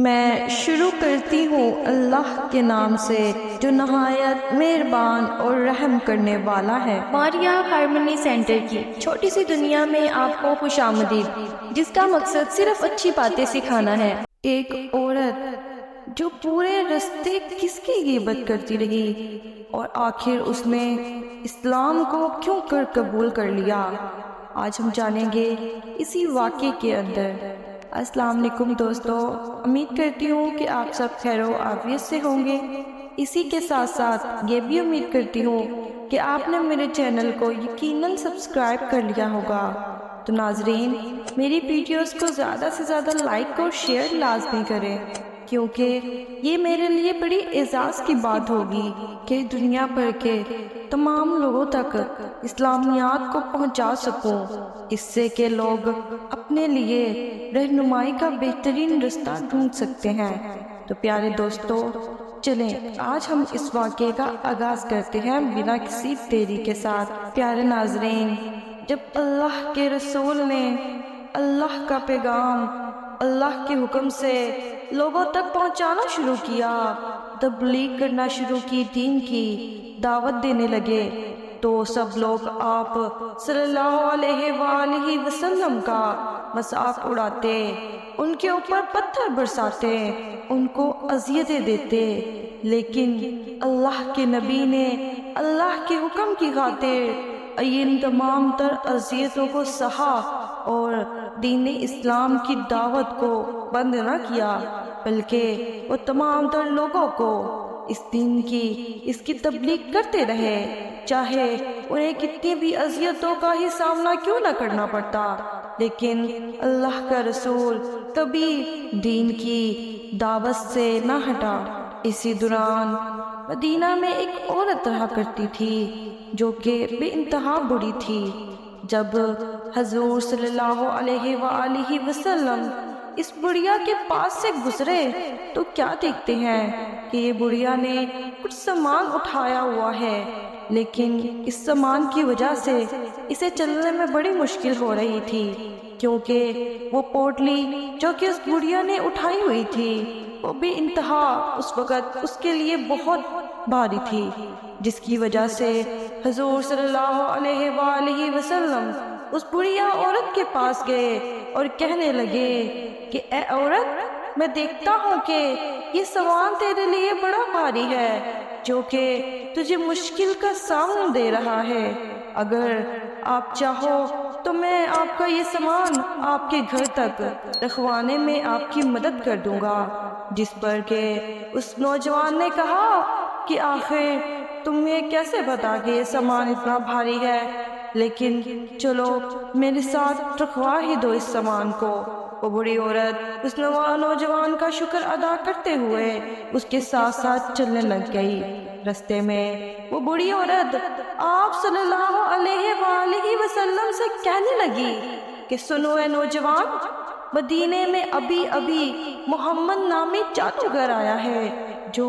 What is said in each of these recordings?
میں شروع کرتی ہوں اللہ کے نام سے جو نہایت مہربان اور رحم کرنے والا ہے۔ ماریا ہارمنی سینٹر کی چھوٹی سی دنیا میں آپ کو خوش آمدید، جس کا مقصد صرف اچھی باتیں سکھانا ہے۔ ایک عورت جو پورے رستے کس کی غیبت کرتی رہی اور آخر اس نے اسلام کو کیوں قبول کر لیا، آج ہم جانیں گے اسی واقعے کے اندر۔ السلام علیکم دوستو، امید کرتی ہوں کہ آپ سب خیر و عافیت سے ہوں گے۔ اسی کے ساتھ ساتھ یہ بھی امید کرتی ہوں کہ آپ نے میرے چینل کو یقیناً سبسکرائب کر لیا ہوگا۔ تو ناظرین، میری ویڈیوز کو زیادہ سے زیادہ لائک اور شیئر لازمی کریں، کیونکہ یہ میرے لیے بڑی اعزاز کی بات ہوگی کہ دنیا بھر کے تمام لوگوں تک اسلامیات کو پہنچا سکوں، اس سے کہ لوگ اپنے لیے رہنمائی کا بہترین رستہ ڈھونڈ سکتے ہیں۔ تو پیارے دوستو، چلیں آج ہم اس واقعے کا آغاز کرتے ہیں بنا کسی دیری کے ساتھ۔ پیارے ناظرین، جب اللہ کے رسول نے اللہ کا پیغام اللہ کے حکم سے لوگوں تک پہنچانا شروع کیا، تبلیغ کرنا شروع کی، دین کی دعوت دینے لگے، تو سب لوگ آپ صلی اللہ علیہ وآلہ وسلم کا مذاق اڑاتے، ان کے اوپر پتھر برساتے، ان کو اذیتیں دیتے، لیکن اللہ کے نبی نے اللہ کے حکم کی خاطر ان تمام تر اذیتوں کو سہا اور دین اسلام کی دعوت کو بند نہ کیا، بلکہ وہ تمام تر لوگوں کو اس دین کی تبلیغ کرتے رہے، چاہے انہیں کتنی بھی اذیتوں کا ہی سامنا کیوں نہ کرنا پڑتا، لیکن اللہ کا رسول کبھی دین کی دعوت سے نہ ہٹا۔ اسی دوران مدینہ میں ایک عورت رہا کرتی تھی جو کہ بے انتہا بری تھی۔ جب حضور صلی اللہ علیہ وآلہ وسلم اس بڑھیا کے پاس سے گزرے تو کیا دیکھتے ہیں کہ یہ بڑھیا نے کچھ سامان اٹھایا ہوا ہے، لیکن اس سامان کی وجہ سے اسے چلنے میں بڑی مشکل ہو رہی تھی، کیونکہ وہ پوٹلی جو کہ اس بڑھیا نے اٹھائی ہوئی تھی وہ بھی انتہا اس وقت اس کے لیے بہت بھاری تھی، جس کی وجہ سے حضور صلی اللہ علیہ وآلہ وسلم اس بڑھیا عورت کے پاس گئے اور کہنے لگے کہ اے عورت، میں دیکھتا ہوں کہ یہ سامان تیرے لیے بڑا بھاری ہے جو کہ تجھے مشکل کا سامنا دے رہا ہے، اگر آپ چاہو تو میں آپ کا یہ سامان آپ کے گھر تک رکھوانے میں آپ کی مدد کر دوں گا۔ جس پر کہ اس نوجوان نے کہا کہ آخر تمہیں کیسے پتا کہ یہ سامان اتنا بھاری ہے، لیکن چلو میرے ساتھ رکھوا ہی دو اس سامان کو۔ وہ بڑی عورت اس نوجوان کا شکر ادا کرتے ہوئے اس کے ساتھ ساتھ چلنے لگ گئی۔ رستے میں وہ بڑی عورت آپ صلی اللہ علیہ وآلہ وسلم سے کہنے لگی کہ سنو اے نوجوان، مدینے میں ابھی ابھی محمد نامی جادوگر آیا ہے جو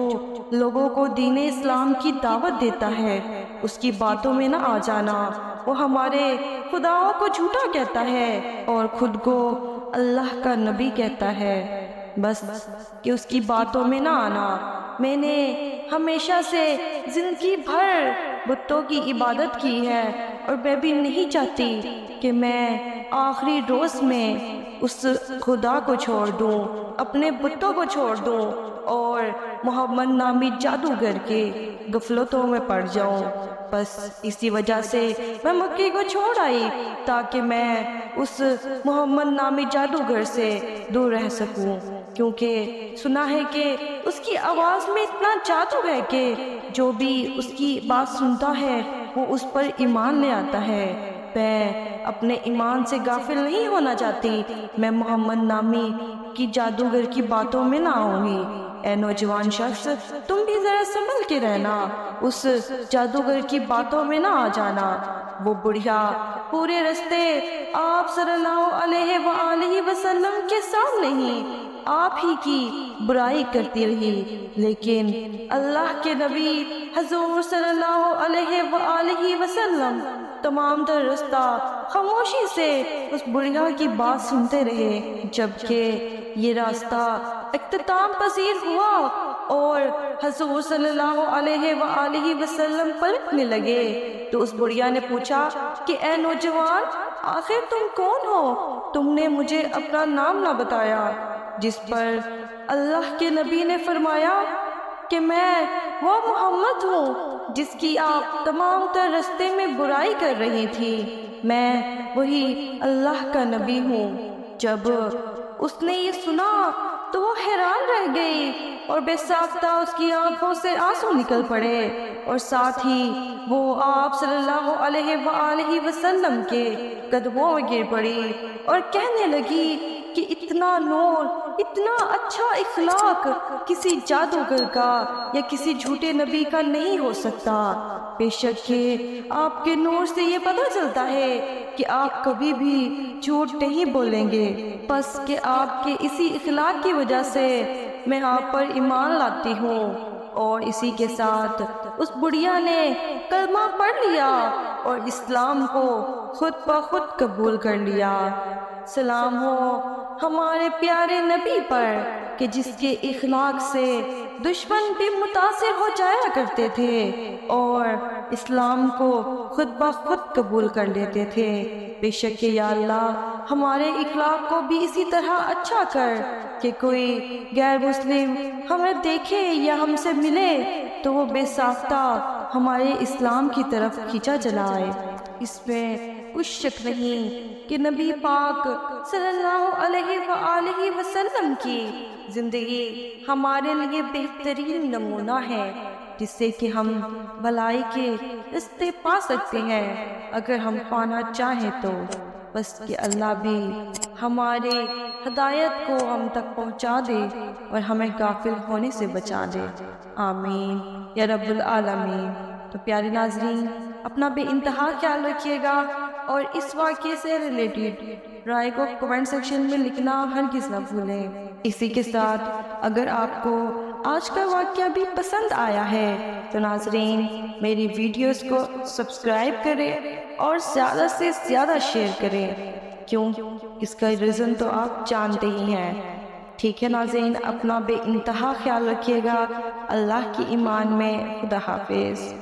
لوگوں کو دین اسلام کی دعوت دیتا ہے، اس کی باتوں میں نہ آ جانا، وہ ہمارے خداؤں کو جھوٹا کہتا ہے اور خود کو اللہ کا نبی کہتا ہے، بس کہ اس کی باتوں میں نہ آنا۔ میں نے ہمیشہ سے زندگی بھر بتوں کی عبادت کی ہے اور میں بھی نہیں چاہتی کہ میں آخری روز میں اس خدا کو چھوڑ دوں، اپنے بتوں کو چھوڑ دوں اور محمد نامی جادوگر کے غفلتوں میں پڑ جاؤں۔ بس اسی وجہ سے میں مکے کو چھوڑ آئی تاکہ میں اس محمد نامی جادوگر سے دور رہ سکوں، کیونکہ سنا ہے کہ اس کی آواز میں اتنا جادو ہے کہ جو بھی اس کی بات سنتا ہے وہ اس پر ایمان لے آتا ہے۔ میں اپنے ایمان سے غافل نہیں ہونا چاہتی، میں محمد نامی کی جادوگر کی باتوں میں نہ آؤں گی۔ اے نوجوان شخص، تم بھی ذرا سنبھل کے رہنا، اس جادوگر کی باتوں میں نہ آ جانا۔ وہ بڑھیا پورے رستے آپ صلی اللہ علیہ وآلہ وسلم کے سامنے ہی آپ ہی کی برائی کرتی رہی، لیکن اللہ کے نبی حضور صلی اللہ علیہ وآلہ وسلم تمام تر رستہ خاموشی سے اس بڑھیا کی بات سنتے رہے، جبکہ یہ راستہ اختتام پذیر ہوا اور حضور صلی اللہ علیہ وآلہ وسلم پلٹنے لگے تو اس بڑھیا نے پوچھا کہ اے نوجوان، آخر تم کون ہو؟ تم نے مجھے اپنا نام نہ بتایا۔ جس پر اللہ کے نبی نے فرمایا کہ میں وہ محمد ہوں جس کی آپ تمام تر رستے میں برائی کر رہی تھی، میں وہی اللہ کا نبی ہوں۔ جب اس نے یہ سنا تو وہ حیران رہ گئی اور بے ساختہ اس کی آنکھوں سے آنسو نکل پڑے، اور ساتھ ہی وہ آپ صلی اللہ علیہ وآلہ وسلم کے قدموں میں گر پڑی اور کہنے لگی کہ اتنا نور، اتنا اچھا اخلاق کسی جادوگر کا یا کسی جھوٹے نبی کا نہیں ہو سکتا۔ بے شک کہ آپ کے نور سے یہ پتہ چلتا ہے کہ آپ کبھی بھی جھوٹ نہیں بولیں گے، بس کہ آپ کے اسی اخلاق کی وجہ سے میں آپ پر ایمان لاتی ہوں۔ اور اسی کے ساتھ اس بڑھیا نے کلمہ پڑھ لیا اور اسلام کو خود بخود قبول کر لیا۔ سلام ہو ہمارے پیارے نبی پر کہ جس کے اخلاق سے دشمن بھی متاثر ہو جایا کرتے تھے اور اسلام کو خود بخود قبول کر لیتے تھے۔ بے شک یا اللہ ہمارے اخلاق کو بھی اسی طرح اچھا کر کہ کوئی غیر مسلم ہمیں دیکھے یا ہم سے ملے تو وہ بے ساختہ ہمارے اسلام کی طرف کھینچا چلا آئے۔ اس میں کچھ شک نہیں کہ نبی پاک صلی اللہ علیہ وآلہ وسلم کی زندگی ہمارے لیے بہترین نمونہ ہے جس سے کہ ہم بھلائی کے راستے پا سکتے ہیں اگر ہم پانا چاہیں تو، بس کہ اللہ بھی ہمارے ہدایت کو ہم تک پہنچا دے اور ہمیں غافل ہونے سے بچا دے، آمین یا رب العالمین۔ تو پیارے ناظرین، اپنا بے انتہا خیال رکھیے گا اور اس واقعے سے ریلیٹڈ رائے کو کمنٹ سیکشن میں لکھنا ہرگز نہ بھولیں۔ اسی کے ساتھ اگر آپ کو آج کا واقعہ بھی پسند آیا ہے تو ناظرین میری ویڈیوز کو سبسکرائب کریں اور زیادہ سے زیادہ شیئر کریں، کیوں اس کا ریزن تو آپ جانتے ہی ہیں۔ ٹھیک ہے ناظرین، اپنا بے انتہا خیال رکھیے گا۔ اللہ کی ایمان میں، خدا حافظ۔